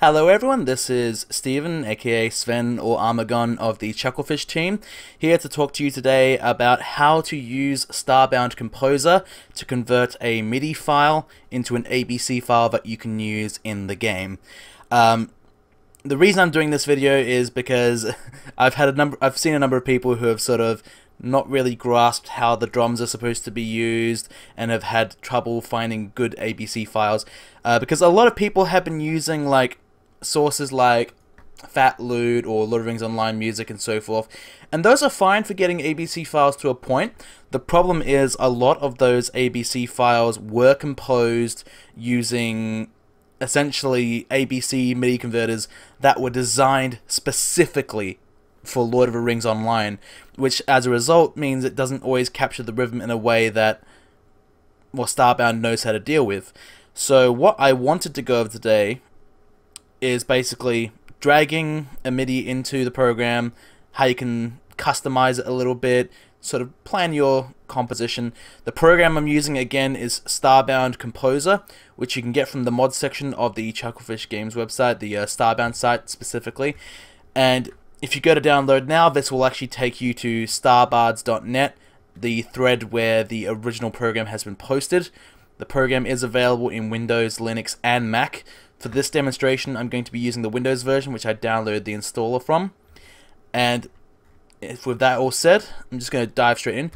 Hello everyone, this is Steven, aka Sven or Armagon of the Chucklefish team, here to talk to you today about how to use Starbound Composer to convert a MIDI file into an ABC file that you can use in the game. The reason I'm doing this video is because I've seen a number of people who have sort of not really grasped how the drums are supposed to be used and have had trouble finding good ABC files, because a lot of people have been using like sources like Fat Loot or Lord of the Rings Online Music and so forth, and those are fine for getting ABC files to a point. The problem is a lot of those ABC files were composed using essentially ABC MIDI converters that were designed specifically for Lord of the Rings Online, which as a result means it doesn't always capture the rhythm in a way that Starbound knows how to deal with. So what I wanted to go over today is basically dragging a MIDI into the program, how you can customize it a little bit, sort of plan your composition. The program I'm using again is Starbound Composer, which you can get from the mod section of the Chucklefish Games website, the Starbound site specifically. And if you go to download now, this will actually take you to starbards.net, the thread where the original program has been posted. The program is available in Windows, Linux, and Mac. For this demonstration, I'm going to be using the Windows version, which I downloaded the installer from. And with that all said, I'm just going to dive straight in.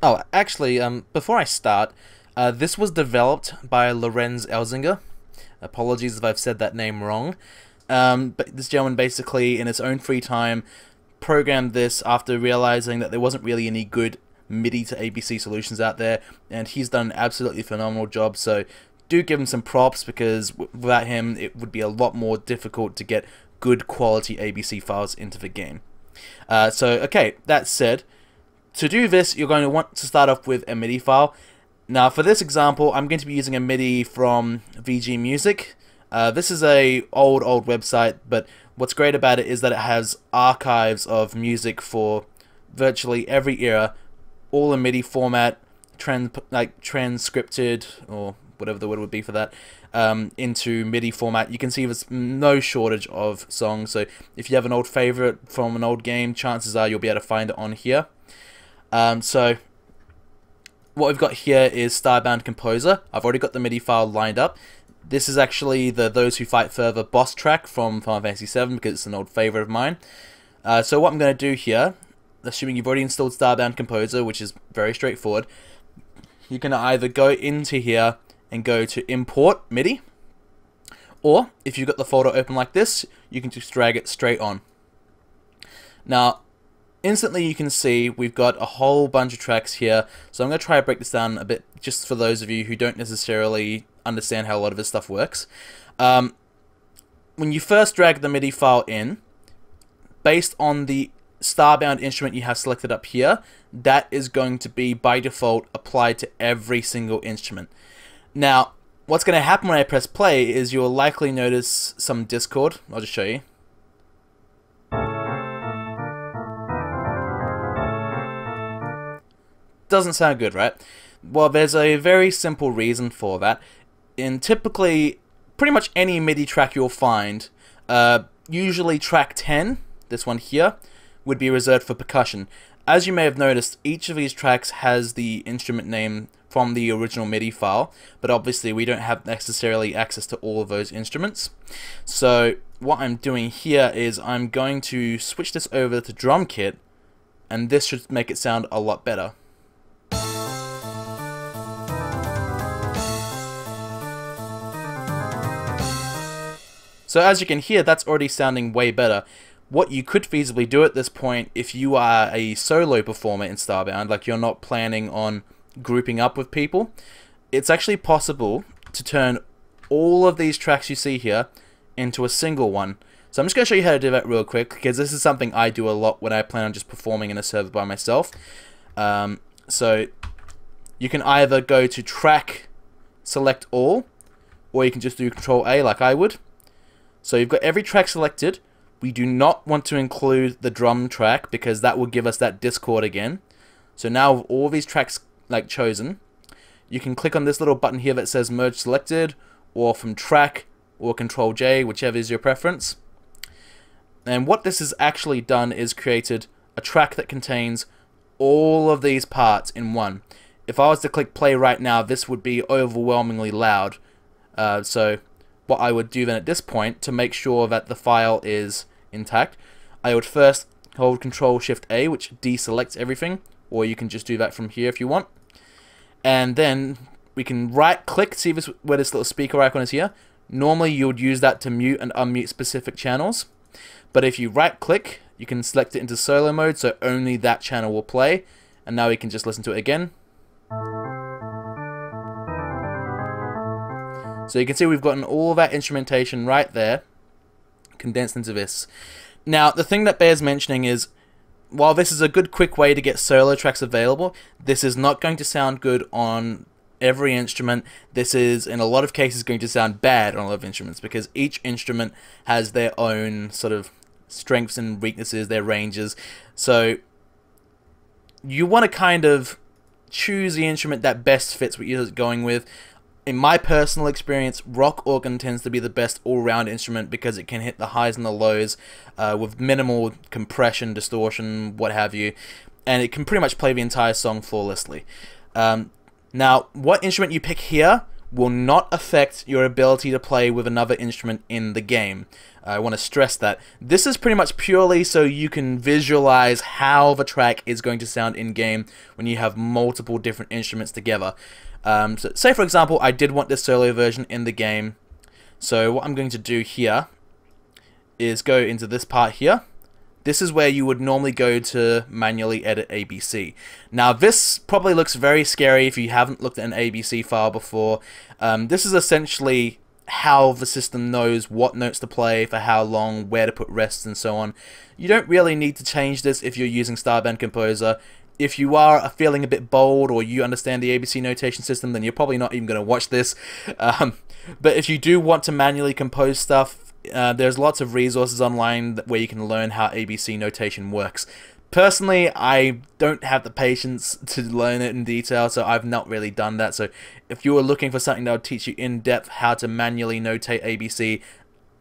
Oh, actually, before I start, this was developed by Lorenz Elzinger. Apologies if I've said that name wrong. But this gentleman basically, in his own free time, programmed this after realizing that there wasn't really any good MIDI to ABC solutions out there, and he's done an absolutely phenomenal job. So do give him some props, because without him it would be a lot more difficult to get good quality ABC files into the game. Okay, that said, to do this you're going to want to start off with a MIDI file. Now for this example I'm going to be using a MIDI from VG Music. This is a old website, but what's great about it is that it has archives of music for virtually every era, all in MIDI format, transcripted, or whatever the word would be for that, into MIDI format. You can see there's no shortage of songs, so if you have an old favorite from an old game, chances are you'll be able to find it on here. So what we've got here is Starbound Composer. I've already got the MIDI file lined up. This is actually the Those Who Fight Further boss track from Final Fantasy VII, because it's an old favorite of mine. So what I'm going to do here, assuming you've already installed Starbound Composer, which is very straightforward, you can either go into here and go to Import MIDI, or if you've got the folder open like this, you can just drag it straight on. Now, instantly you can see we've got a whole bunch of tracks here, so I'm going to try to break this down a bit, just for those of you who don't necessarily understand how a lot of this stuff works. When you first drag the MIDI file in, based on the Starbound instrument you have selected up here, that is going to be by default applied to every single instrument. Now, what's going to happen when I press play is you'll likely notice some discord. I'll just show you. Doesn't sound good, right? Well, there's a very simple reason for that. In typically pretty much any MIDI track you'll find, usually track 10, this one here, would be reserved for percussion. As you may have noticed, each of these tracks has the instrument name from the original MIDI file, but obviously we don't have necessarily access to all of those instruments. So what I'm doing here is I'm going to switch this over to drum kit, and this should make it sound a lot better. So as you can hear, that's already sounding way better. What you could feasibly do at this point, if you are a solo performer in Starbound, like you're not planning on grouping up with people, it's actually possible to turn all of these tracks you see here into a single one. So I'm just going to show you how to do that real quick, because this is something I do a lot when I plan on just performing in a server by myself. So you can either go to track, select all, or you can just do Control A like I would. So you've got every track selected. We do not want to include the drum track, because that will give us that discord again. So now with all these tracks chosen, you can click on this little button here that says merge selected, or from track or Control J, whichever is your preference. And what this has actually done is created a track that contains all of these parts in one. If I was to click play right now, this would be overwhelmingly loud. So what I would do then at this point, to make sure that the file is intact, I would first hold Control Shift A, which deselects everything, or you can just do that from here if you want. And then we can right click, see this, where this little speaker icon is here. Normally you would use that to mute and unmute specific channels, but if you right click, you can select it into solo mode, so only that channel will play. And now we can just listen to it again. So you can see we've gotten all that instrumentation right there condensed into this. Now the thing that bears mentioning is, while this is a good quick way to get solo tracks available, this is not going to sound good on every instrument. This is in a lot of cases going to sound bad on a lot of instruments, because each instrument has their own sort of strengths and weaknesses, their ranges. So you want to kind of choose the instrument that best fits what you're going with. In my personal experience, rock organ tends to be the best all-round instrument because it can hit the highs and the lows with minimal compression, distortion, what have you, and it can pretty much play the entire song flawlessly. Now, what instrument you pick here will not affect your ability to play with another instrument in the game. I want to stress that. This is pretty much purely so you can visualize how the track is going to sound in-game when you have multiple different instruments together. So say for example I did want this solo version in the game, so what I'm going to do here is go into this part here. This is where you would normally go to manually edit ABC. Now this probably looks very scary if you haven't looked at an ABC file before. This is essentially how the system knows what notes to play, for how long, where to put rests and so on. You don't really need to change this if you're using Starbound Composer. If you are feeling a bit bold or you understand the ABC notation system, then you're probably not even going to watch this. But if you do want to manually compose stuff, there's lots of resources online where you can learn how ABC notation works. Personally, I don't have the patience to learn it in detail, so I've not really done that. So if you were looking for something that would teach you in depth how to manually notate ABC,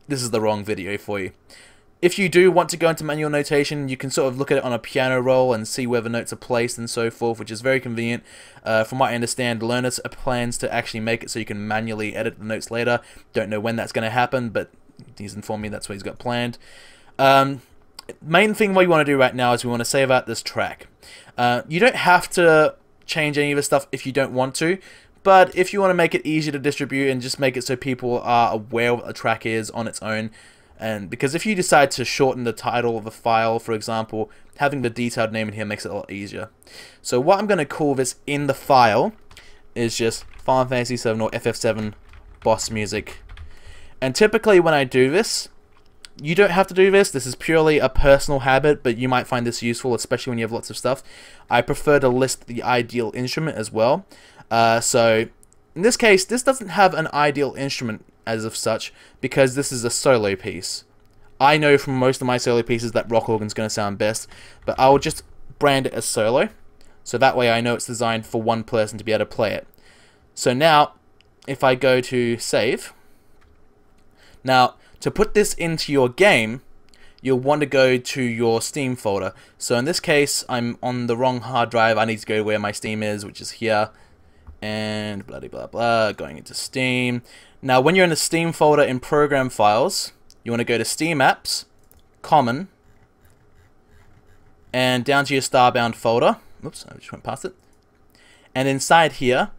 this is the wrong video for you. If you do want to go into manual notation, you can sort of look at it on a piano roll and see where the notes are placed and so forth, which is very convenient. From what I understand, learners have plans to actually make it so you can manually edit the notes later. Don't know when that's going to happen, but he's informed me that's what he's got planned. Main thing what you want to do right now is we want to save out this track. You don't have to change any of this stuff if you don't want to, but if you want to make it easier to distribute and just make it so people are aware of what a track is on its own. And because if you decide to shorten the title of a file, for example, having the detailed name in here makes it a lot easier. So what I'm going to call this in the file is just Final Fantasy 7 or FF7 boss music. And typically when I do this, you don't have to do this. This is purely a personal habit, but you might find this useful, especially when you have lots of stuff. I prefer to list the ideal instrument as well. So in this case, this doesn't have an ideal instrument as of such, because this is a solo piece. I know from most of my solo pieces that rock organ's going to sound best, but I will just brand it as solo, so that way I know it's designed for one person to be able to play it. So now, if I go to save, now to put this into your game, you'll want to go to your Steam folder. So in this case, I'm on the wrong hard drive. I need to go where my Steam is, which is here, and blah blah blah, going into Steam. Now when you're in the Steam folder in Program Files, you want to go to Steam Apps, Common, and down to your Starbound folder. Oops, I just went past it. And inside here,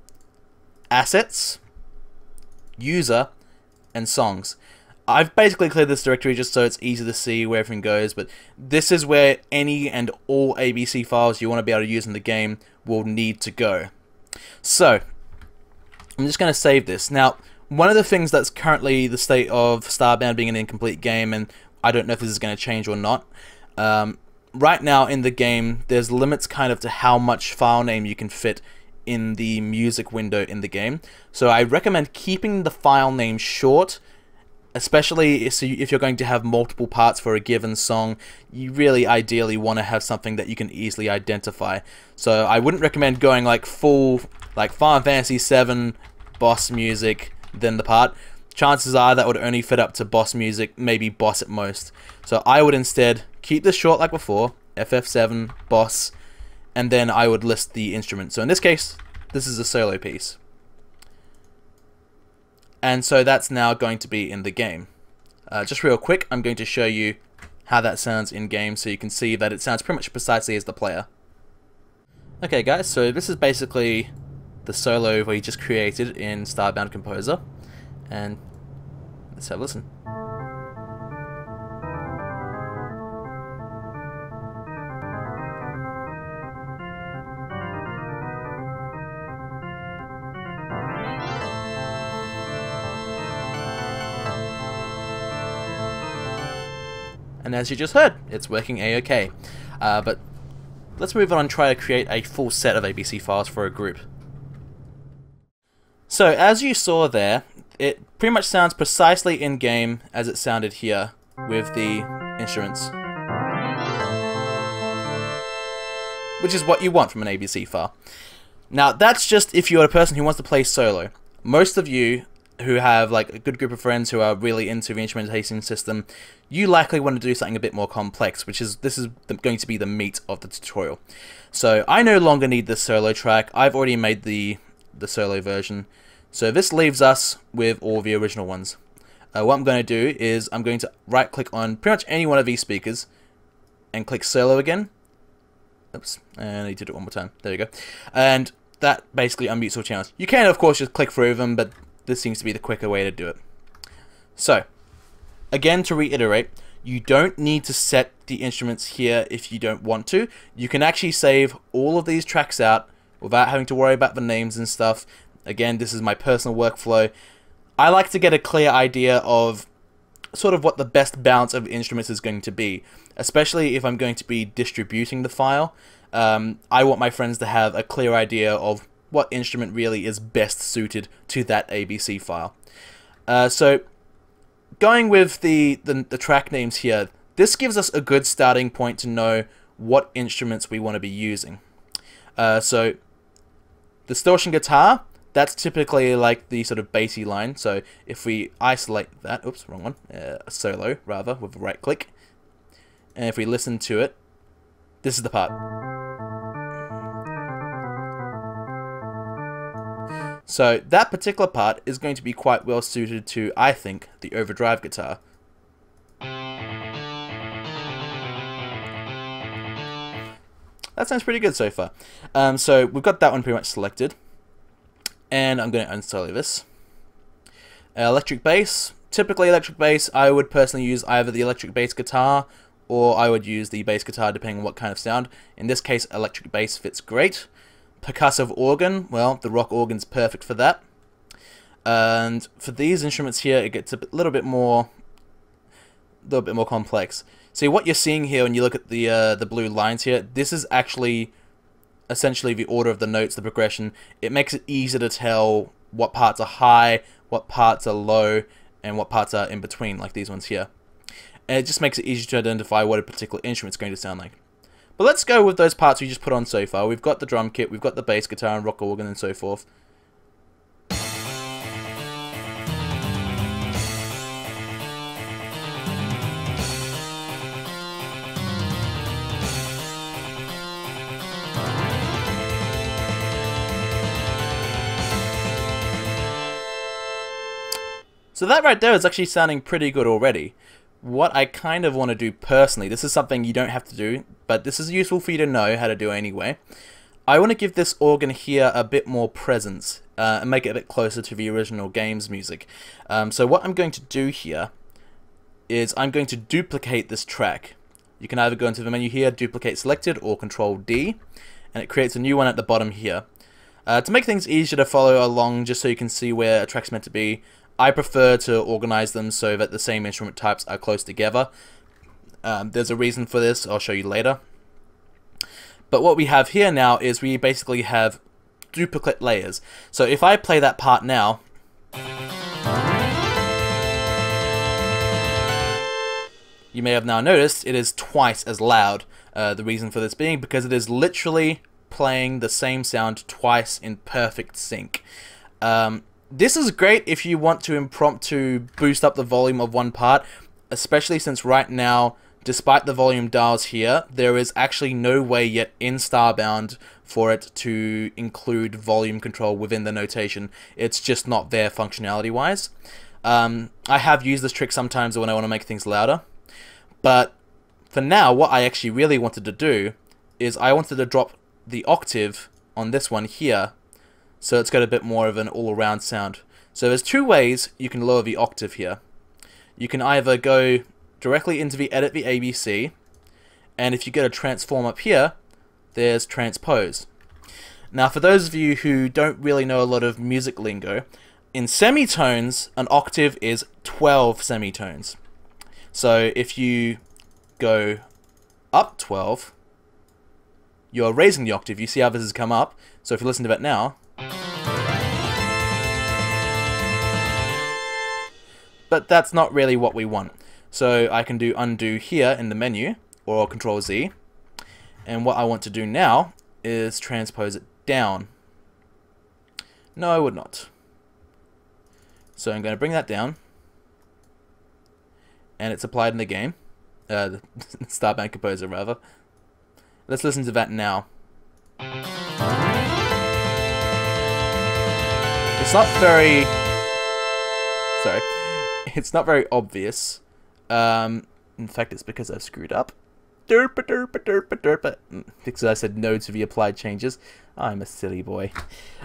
Assets, User, and Songs. I've basically cleared this directory just so it's easy to see where everything goes, but this is where any and all ABC files you want to be able to use in the game will need to go. So, I'm just going to save this. Now, one of the things that's currently the state of Starbound being an incomplete game, and I don't know if this is going to change or not, right now in the game, there's limits kind of to how much file name you can fit in the music window in the game. So I recommend keeping the file name short, especially if you're going to have multiple parts for a given song. You really ideally want to have something that you can easily identify. So I wouldn't recommend going like full, like Final Fantasy 7 boss music, then the part. chances are that would only fit up to boss music, maybe boss at most. So I would instead keep this short like before, FF7, boss, and then I would list the instrument. So in this case, this is a solo piece. And so that's now going to be in the game. Just real quick, I'm going to show you how that sounds in game so you can see that it sounds pretty much precisely as the player. Okay guys, so this is basically the solo we just created in Starbound Composer, and let's have a listen. And as you just heard, it's working a-okay. But let's move on and try to create a full set of ABC files for a group. So as you saw there, it pretty much sounds precisely in-game as it sounded here with the instruments. Which is what you want from an ABC file. Now that's just if you're a person who wants to play solo. Most of you who have like a good group of friends who are really into the instrumentation system, you likely want to do something a bit more complex, this is going to be the meat of the tutorial. So I no longer need this solo track. I've already made the solo version. So this leaves us with all the original ones. What I'm going to do is I'm going to right click on pretty much any one of these speakers and click solo again. Oops, and I need to do it one more time. There you go. And that basically unmutes all channels. You can of course just click through them, but this seems to be the quicker way to do it. So, again to reiterate, you don't need to set the instruments here if you don't want to. You can actually save all of these tracks out without having to worry about the names and stuff. Again, this is my personal workflow. I like to get a clear idea of sort of what the best balance of instruments is going to be, especially if I'm going to be distributing the file. I want my friends to have a clear idea of what instrument really is best suited to that ABC file. So going with the track names here, this gives us a good starting point to know what instruments we want to be using. So distortion guitar, that's typically like the sort of bassy line. So if we isolate that, oops, wrong one, solo rather, with a right click, and if we listen to it, this is the part. So that particular part is going to be quite well suited to, I think, the overdrive guitar. That sounds pretty good so far. So we've got that one pretty much selected. And I'm going to unsolo this. Electric bass. Typically electric bass, I would personally use either the electric bass guitar or I would use the bass guitar depending on what kind of sound. In this case, electric bass fits great. Percussive organ, well, the rock organ's perfect for that. And for these instruments here, it gets a little bit more complex. See, what you're seeing here when you look at the blue lines here, this is actually essentially the order of the notes, the progression. It makes it easier to tell what parts are high, what parts are low, and what parts are in between, like these ones here. And it just makes it easier to identify what a particular instrument's going to sound like. But let's go with those parts we just put on so far. We've got the drum kit, we've got the bass guitar and rock organ and so forth. So that right there is actually sounding pretty good already. What I kind of want to do personally, this is something you don't have to do, but this is useful for you to know how to do anyway. I want to give this organ here a bit more presence and make it a bit closer to the original game's music. So what I'm going to do here is I'm going to duplicate this track. You can either go into the menu here, duplicate selected, or Control D, and it creates a new one at the bottom here. To make things easier to follow along, just so you can see where a track's meant to be, I prefer to organize them so that the same instrument types are close together. There's a reason for this, I'll show you later. But what we have here now is we basically have duplicate layers. So if I play that part now, you may have now noticed it is twice as loud. The reason for this being because it is literally playing the same sound twice in perfect sync. this is great if you want to impromptu boost up the volume of one part, especially since right now, despite the volume dials here, there is actually no way yet in Starbound for it to include volume control within the notation. It's just not there functionality-wise. I have used this trick sometimes when I want to make things louder, but for now, what I actually really wanted to do is I wanted to drop the octave on this one here, so it's got a bit more of an all-around sound. So there's two ways you can lower the octave here. You can either go directly into the edit the ABC, and if you get a transform up here, there's transpose. Now for those of you who don't really know a lot of music lingo, in semitones, an octave is 12 semitones. So if you go up 12, you're raising the octave. You see how this has come up. So if you listen to it now, but that's not really what we want. So I can do undo here in the menu, or Control Z, and what I want to do now is transpose it down. No, I would not. So I'm going to bring that down, and it's applied in the game, the Starbound Composer rather. Let's listen to that now. It's not very... sorry. It's not very obvious. In fact, it's because I've screwed up. Derpa derpa derpa derpa. Because I said no to the applied changes. I'm a silly boy.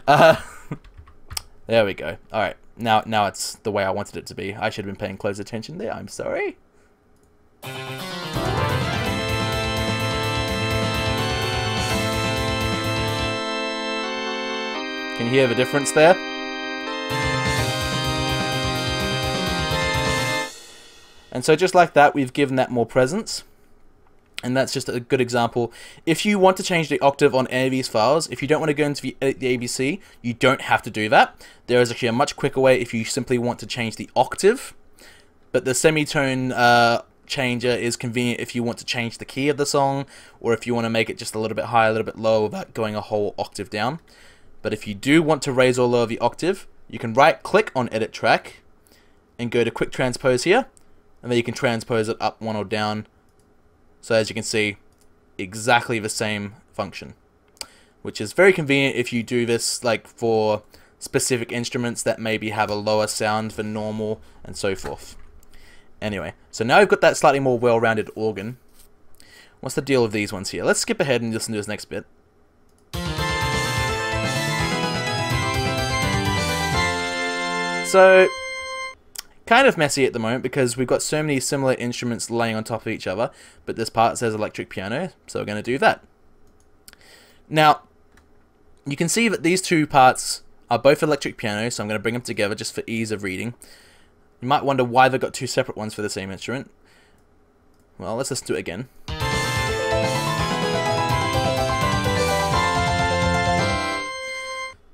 There we go. Alright, now it's the way I wanted it to be. I should have been paying close attention there. I'm sorry. Can you hear the difference there? And so just like that, we've given that more presence. And that's just a good example. If you want to change the octave on any of these files, if you don't want to go into the ABC, you don't have to do that. There is actually a much quicker way if you simply want to change the octave. But the semitone changer is convenient if you want to change the key of the song, or if you want to make it just a little bit higher, a little bit lower without going a whole octave down. But if you do want to raise or lower the octave, you can right-click on Edit Track and go to Quick Transpose here. And then you can transpose it up, one, or down. So as you can see, exactly the same function. Which is very convenient if you do this like for specific instruments that maybe have a lower sound than normal and so forth. Anyway, so now we've got that slightly more well-rounded organ. What's the deal with these ones here? Let's skip ahead and listen to this next bit. So, kind of messy at the moment because we've got so many similar instruments laying on top of each other, but this part says electric piano, so we're going to do that. Now, you can see that these two parts are both electric piano, so I'm going to bring them together just for ease of reading. You might wonder why they've got two separate ones for the same instrument. Well, let's listen to it again.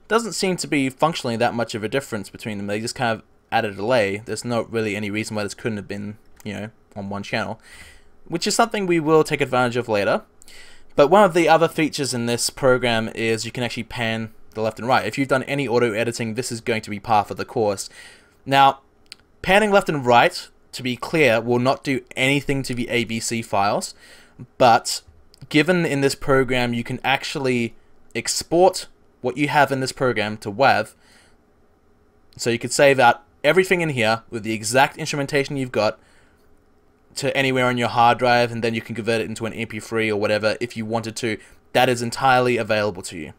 Doesn't seem to be functionally that much of a difference between them. They just kind of add a delay. There's not really any reason why this couldn't have been, you know, on one channel, which is something we will take advantage of later. But one of the other features in this program is you can actually pan the left and right. If you've done any auto editing, this is going to be part of the course. Now, panning left and right, to be clear, will not do anything to the ABC files, but given in this program you can actually export what you have in this program to WAV, so you could save out everything in here with the exact instrumentation you've got to anywhere on your hard drive, and then you can convert it into an MP3 or whatever if you wanted to. That is entirely available to you.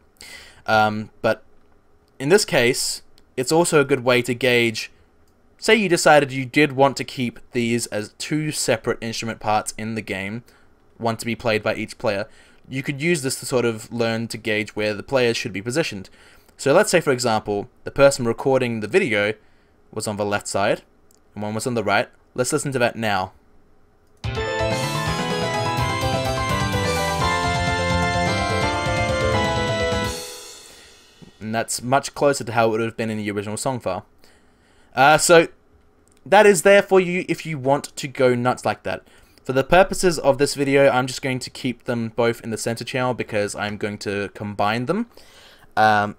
But in this case, it's also a good way to gauge, say you decided you did want to keep these as two separate instrument parts in the game, one to be played by each player. You could use this to sort of learn to gauge where the players should be positioned. So let's say, for example, the person recording the video was on the left side, and one was on the right. Let's listen to that now. And that's much closer to how it would have been in the original song file. So that is there for you if you want to go nuts like that. For the purposes of this video, I'm just going to keep them both in the center channel because I'm going to combine them. And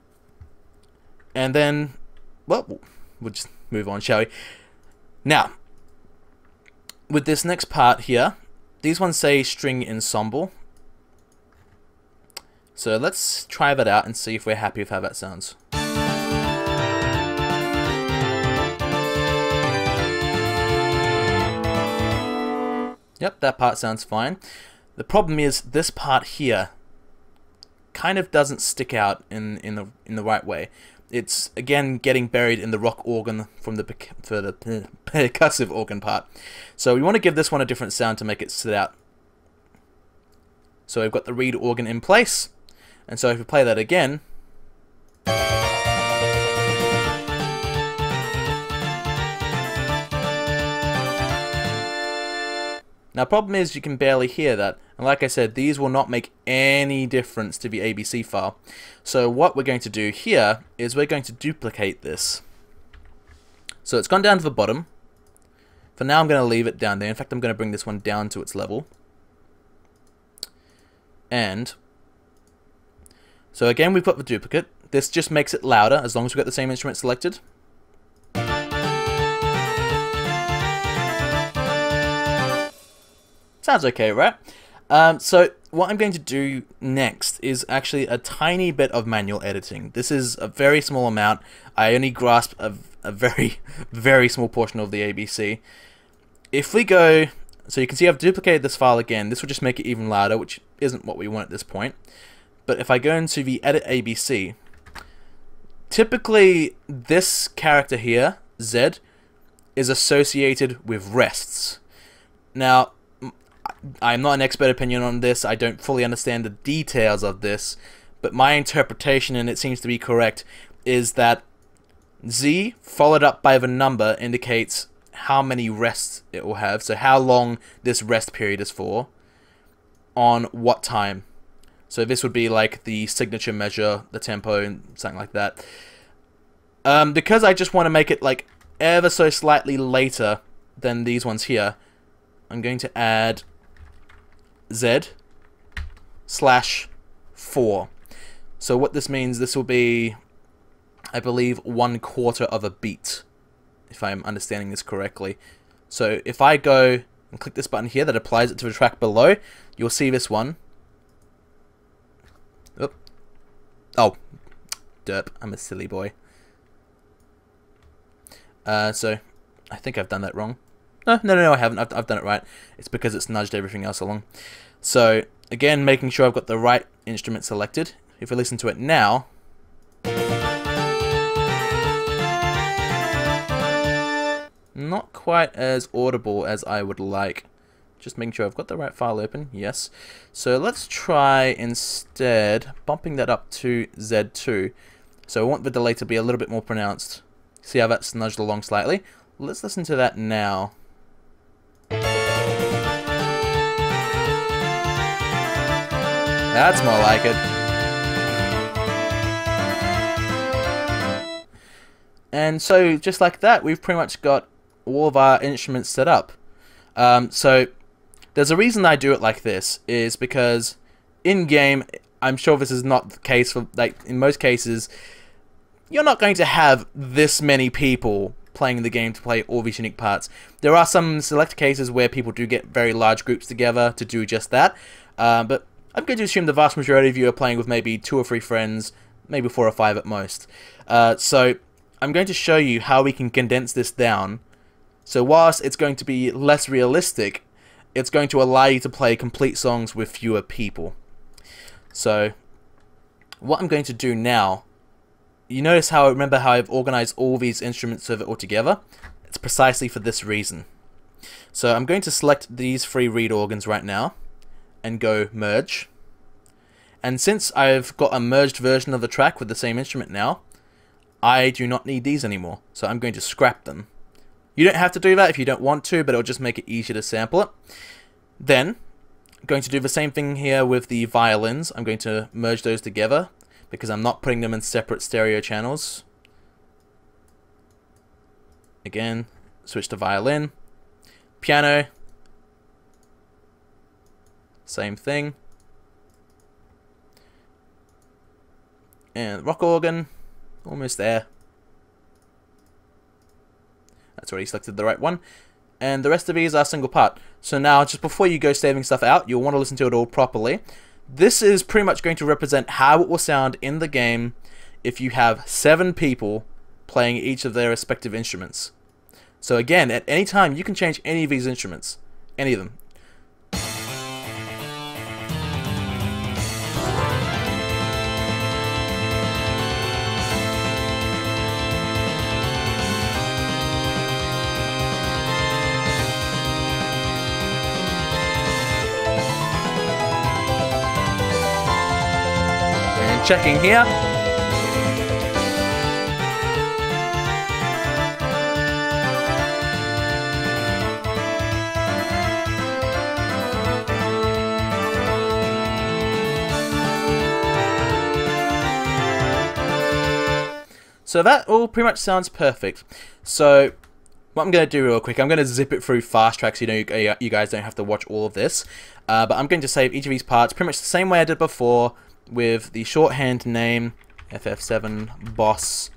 then well, we'll just move on, shall we? Now, with this next part here, these ones say string ensemble. So let's try that out and see if we're happy with how that sounds. Yep, that part sounds fine. The problem is this part here kind of doesn't stick out in the right way. It's again getting buried in the rock organ from the percussive organ part. So we want to give this one a different sound to make it sit out. So we've got the reed organ in place, and so if we play that again, now, problem is you can barely hear that, and like I said, these will not make any difference to the ABC file. So what we're going to do here is we're going to duplicate this. So it's gone down to the bottom. For now, I'm going to leave it down there. In fact, I'm going to bring this one down to its level. And so again, we've got the duplicate. This just makes it louder as long as we've got the same instrument selected. Sounds okay, right? So what I'm going to do next is actually a tiny bit of manual editing. This is a very small amount. I only grasp a very, very small portion of the ABC. If we go, so you can see I've duplicated this file again. This will just make it even louder, which isn't what we want at this point. But if I go into the edit ABC, typically this character here, Z, is associated with rests. Now, I'm not an expert opinion on this. I don't fully understand the details of this, but my interpretation, and it seems to be correct, is that Z followed up by the number indicates how many rests it will have, so how long this rest period is for, on what time. So this would be like the signature measure, the tempo, and something like that. Because I just want to make it like ever so slightly later than these ones here, I'm going to add Z/4. So what this means, this will be, I believe, 1/4 of a beat, if I'm understanding this correctly. So if I go and click this button here that applies it to the track below, you'll see this one. Oop. Oh, derp, I'm a silly boy. So I think I've done that wrong. No, I haven't. I've done it right. It's because it's nudged everything else along. So, again, making sure I've got the right instrument selected. If we listen to it now, not quite as audible as I would like. Just making sure I've got the right file open. Yes. So let's try instead bumping that up to Z2. So I want the delay to be a little bit more pronounced. See how that's nudged along slightly? Let's listen to that now. That's more like it. And so, just like that, we've pretty much got all of our instruments set up. So, there's a reason I do it like this, is because in-game, I'm sure this is not the case for, like, in most cases, you're not going to have this many people playing the game to play all these unique parts. There are some select cases where people do get very large groups together to do just that, but I'm going to assume the vast majority of you are playing with maybe 2 or 3 friends, maybe 4 or 5 at most. So I'm going to show you how we can condense this down. So whilst it's going to be less realistic, it's going to allow you to play complete songs with fewer people. So what I'm going to do now, you notice how, remember how I've organized all these instruments so they're all together? It's precisely for this reason. So I'm going to select these 3 reed organs right now and go merge. And since I've got a merged version of the track with the same instrument now, I do not need these anymore. So I'm going to scrap them. You don't have to do that if you don't want to, but it'll just make it easier to sample it. Then, I'm going to do the same thing here with the violins. I'm going to merge those together because I'm not putting them in separate stereo channels. Again, switch to violin. Piano, same thing. And rock organ, almost there. it's already selected the right one. And the rest of these are single part. So now, just before you go saving stuff out, you'll want to listen to it all properly. This is pretty much going to represent how it will sound in the game if you have 7 people playing each of their respective instruments. So again, at any time, you can change any of these instruments. Any of them. And checking here. So that all pretty much sounds perfect. So what I'm going to do real quick, I'm going to zip it through fast track so you guys don't have to watch all of this. But I'm going to save each of these parts pretty much the same way I did before, with the shorthand name FF7 Boss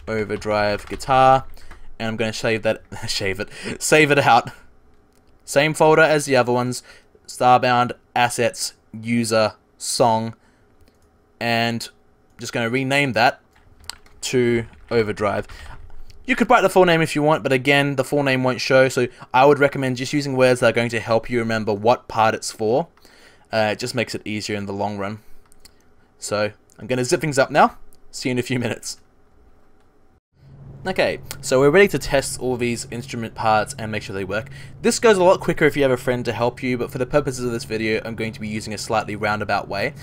Overdrive Guitar, and I'm going to save it out. Same folder as the other ones, Starbound Assets User Song, and just going to rename that to Overdrive. You could write the full name if you want, but again, the full name won't show, so I would recommend just using words that are going to help you remember what part it's for. It just makes it easier in the long run. So I'm going to zip things up now. See you in a few minutes. Okay, so we're ready to test all these instrument parts and make sure they work. This goes a lot quicker if you have a friend to help you, but for the purposes of this video, I'm going to be using a slightly roundabout way.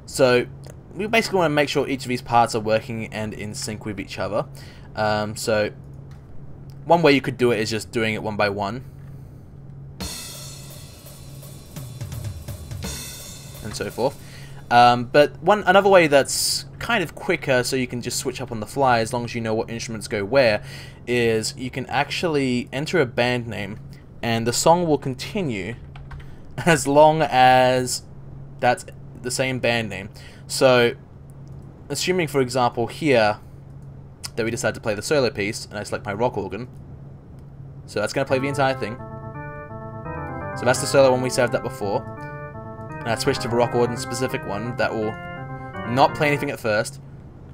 So we basically want to make sure each of these parts are working and in sync with each other. So one way you could do it is just doing it one by one, and so forth. But another way that's kind of quicker, so you can just switch up on the fly as long as you know what instruments go where, is you can actually enter a band name and the song will continue as long as that's the same band name. So assuming, for example, here that we decide to play the solo piece and I select my rock organ, so that's going to play the entire thing. So that's the solo one we saved up before, and I switch to the rock organ specific one that will not play anything at first,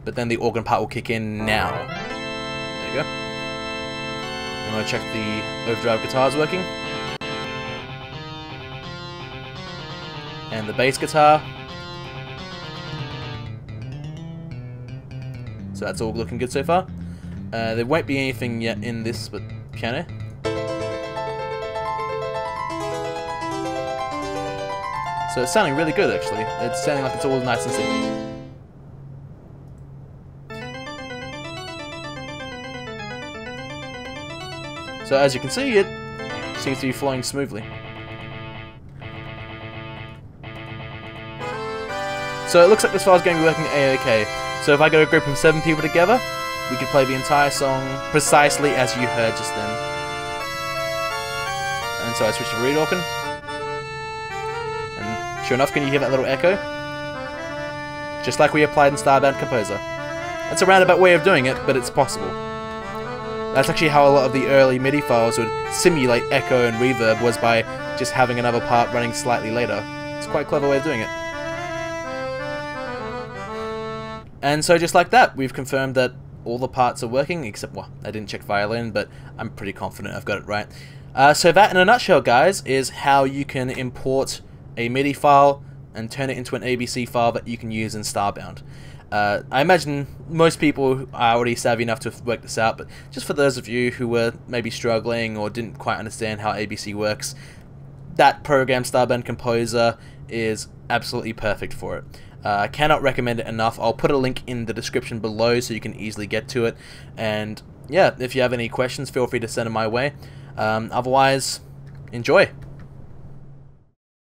but then the organ part will kick in now. There you go. I'm going to check the overdrive guitar's working, and the bass guitar. So that's all looking good so far. There won't be anything yet in this but piano. So it's sounding really good actually. It's sounding like it's all nice and sync. So as you can see, it seems to be flowing smoothly. So it looks like this file's going to be working A-OK. So if I got a group of 7 people together, we could play the entire song precisely as you heard just then. And so I switched to reed organ. And sure enough, can you hear that little echo? Just like we applied in Starbound Composer. That's a roundabout way of doing it, but it's possible. That's actually how a lot of the early MIDI files would simulate echo and reverb, was by just having another part running slightly later. It's quite a clever way of doing it. And so just like that, we've confirmed that all the parts are working, except, well, I didn't check violin, but I'm pretty confident I've got it right. So that, in a nutshell, guys, is how you can import a MIDI file and turn it into an ABC file that you can use in Starbound. I imagine most people are already savvy enough to work this out, but just for those of you who were maybe struggling or didn't quite understand how ABC works, that program, Starbound Composer, is absolutely perfect for it. I cannot recommend it enough. I'll put a link in the description below so you can easily get to it. And yeah, if you have any questions, feel free to send them my way. Otherwise, enjoy.